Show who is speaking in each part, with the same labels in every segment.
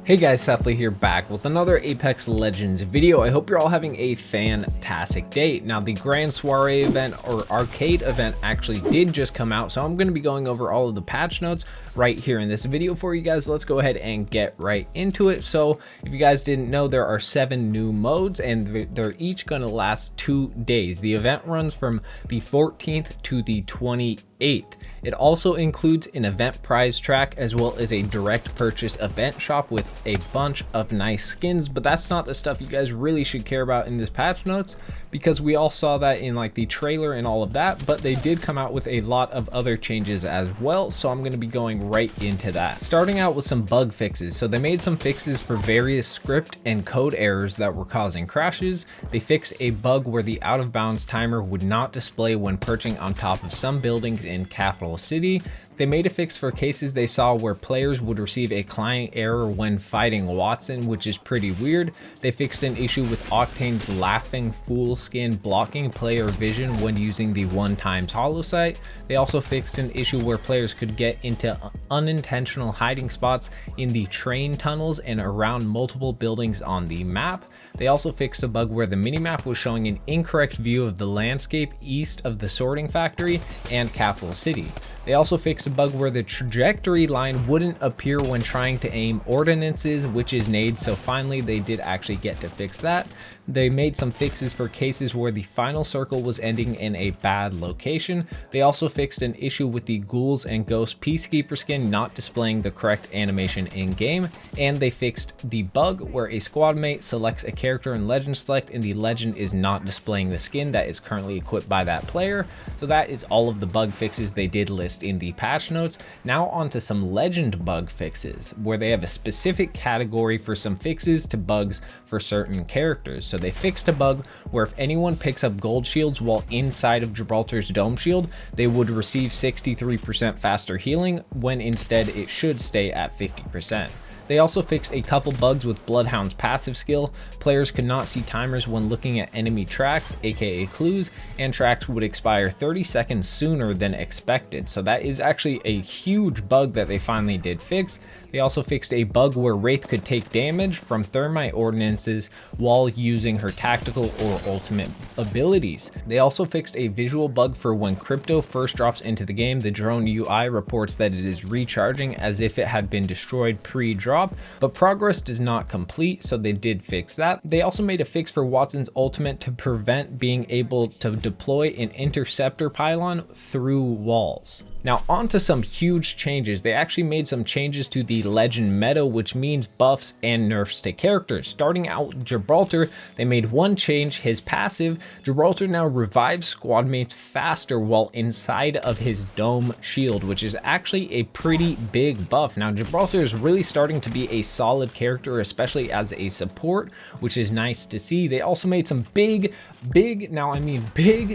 Speaker 1: Hey guys, Sethly here, back with another Apex Legends video. I hope you're all having a fantastic day. Now, the Grand Soiree event or arcade event actually did just come out, so I'm going to be going over all of the patch notes right here in this video for you guys. Let's go ahead and get right into it. So if you guys didn't know, there are 7 new modes and they're each going to last 2 days. The event runs from the 14th to the 28th. It also includes an event prize track as well as a direct purchase event shop with a bunch of nice skins, but that's not the stuff you guys really should care about in this patch notes, because we all saw that in like the trailer and all of that, but they did come out with a lot of other changes as well, so I'm going to be going right into that. Starting out with some bug fixes. So they made some fixes for various script and code errors that were causing crashes. They fixed a bug where the out of bounds timer would not display when perching on top of some buildings in Capital City. They made a fix for cases they saw where players would receive a client error when fighting Watson, which is pretty weird. They fixed an issue with Octane's laughing fool skin blocking player vision when using the 1x holo sight. They also fixed an issue where players could get into unintentional hiding spots in the train tunnels and around multiple buildings on the map. They also fixed a bug where the minimap was showing an incorrect view of the landscape east of the sorting factory and Capital City. They also fixed a bug where the trajectory line wouldn't appear when trying to aim ordinances, which is nades, so finally they did actually get to fix that. They made some fixes for cases where the final circle was ending in a bad location. They also fixed an issue with the Ghouls and Ghost Peacekeeper skin not displaying the correct animation in game, and they fixed the bug where a squad mate selects a character in Legend Select and the legend is not displaying the skin that is currently equipped by that player. So that is all of the bug fixes they did list in the patch notes. Now on to some legend bug fixes, where they have a specific category for some fixes to bugs for certain characters. So they fixed a bug where if anyone picks up gold shields while inside of Gibraltar's dome shield, they would receive 63% faster healing, when instead it should stay at 50%. They also fixed a couple bugs with Bloodhound's passive skill. Players could not see timers when looking at enemy tracks, aka clues, and tracks would expire 30 seconds sooner than expected. So that is actually a huge bug that they finally did fix. They also fixed a bug where Wraith could take damage from thermite ordinances while using her tactical or ultimate abilities. They also fixed a visual bug for when crypto first drops into the game, the drone UI reports that it is recharging as if it had been destroyed pre-drop, but progress does not complete, so they did fix that. They also made a fix for Watson's ultimate to prevent being able to deploy an interceptor pylon through walls. Now on to some huge changes. They actually made some changes to the legend meta, which means buffs and nerfs to characters. Starting out with Gibraltar, they made one change, his passive. Gibraltar now revives squad mates faster while inside of his dome shield, which is actually a pretty big buff. Now Gibraltar is really starting to be a solid character, especially as a support, which is nice to see. They also made some big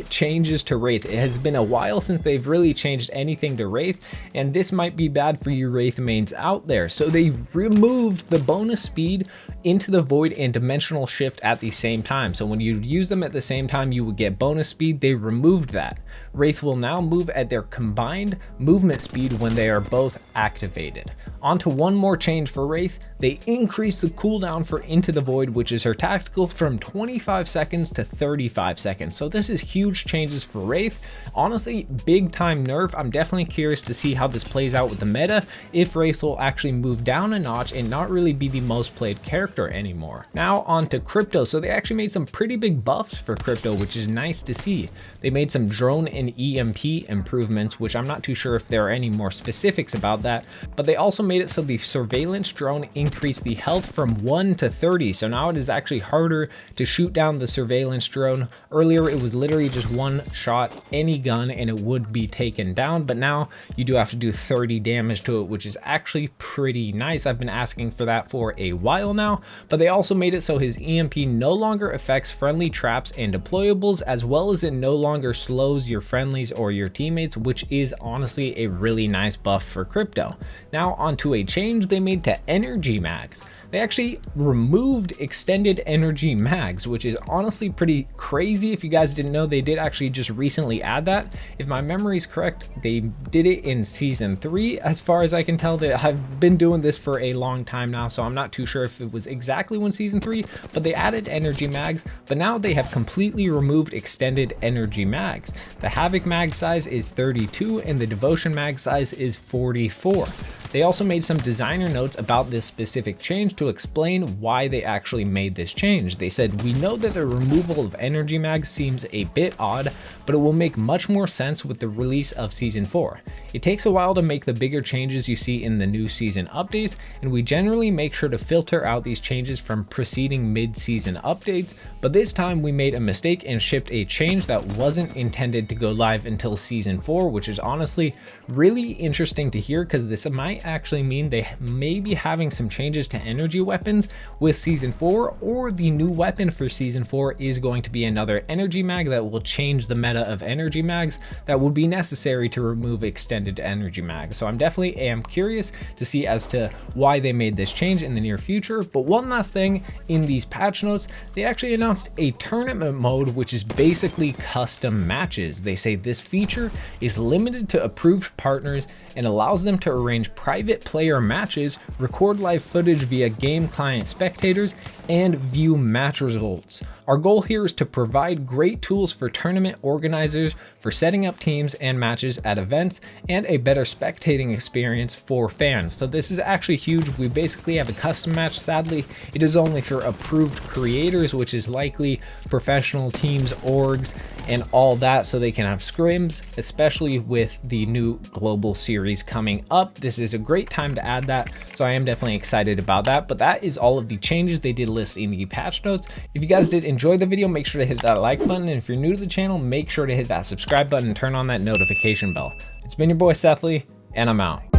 Speaker 1: changes to Wraith. It has been a while since they've really changed anything to Wraith, and this might be bad for you Wraith mains out there. So they removed the bonus speed into the void and dimensional shift at the same time. So when you use them at the same time, you would get bonus speed. They removed that. Wraith will now move at their combined movement speed when they are both activated. On to one more change for Wraith. They increased the cooldown for Into the Void, which is her tactical, from 25 seconds to 35 seconds. So this is huge changes for Wraith. Honestly, big time nerf. I'm definitely curious to see how this plays out with the meta, if Wraith will actually move down a notch and not really be the most played character anymore. Now on to Crypto. So they actually made some pretty big buffs for Crypto, which is nice to see. They made some drone and EMP improvements, which I'm not too sure if there are any more specifics about that, but they also made it so the surveillance drone increased the health from 1 to 30. So now it is actually harder to shoot down the surveillance drone. Earlier it was literally just one shot, any gun, and it would be taken down, but now you do have to do 30 damage to it, which is actually pretty nice. I've been asking for that for a while now. But they also made it so his EMP no longer affects friendly traps and deployables, as well as it no longer slows your friendlies or your teammates, which is honestly a really nice buff for Crypto. Now onto a change they made to energy mags. they actually removed extended energy mags, which is honestly pretty crazy. If you guys didn't know, they did actually just recently add that. If my memory is correct, they did it in season 3, as far as I can tell. That I've been doing this for a long time now, so I'm not too sure if it was exactly when season 3, but they added energy mags. But now they have completely removed extended energy mags. The Havoc mag size is 32 and the Devotion mag size is 44. They also made some designer notes about this specific change to explain why they actually made this change. They said, "We know that the removal of energy mags seems a bit odd, but it will make much more sense with the release of season 4. It takes a while to make the bigger changes you see in the new season updates, and we generally make sure to filter out these changes from preceding mid-season updates, but this time we made a mistake and shipped a change that wasn't intended to go live until season 4, which is honestly really interesting to hear, because this might actually mean they may be having some changes to energy weapons with season 4, or the new weapon for season 4 is going to be another energy mag that will change the meta of energy mags that would be necessary to remove extended energy mags. So I'm definitely curious to see as to why they made this change in the near future. But one last thing, in these patch notes, they actually announced a tournament mode, which is basically custom matches. They say this feature is limited to approved partners and allows them to arrange private player matches, record live footage via game client spectators, and view match results. Our goal here is to provide great tools for tournament organizers for setting up teams and matches at events, and a better spectating experience for fans. So this is actually huge. We basically have a custom match. Sadly, it is only for approved creators, which is likely professional teams, orgs, and all that, so they can have scrims, especially with the new global series coming up. This is a great time to add that, so I am definitely excited about that. But that is all of the changes they did list in the patch notes. If you guys did enjoy the video, make sure to hit that like button, and if you're new to the channel, make sure to hit that subscribe button and turn on that notification bell. It's been your boy Seth Lee, and I'm out.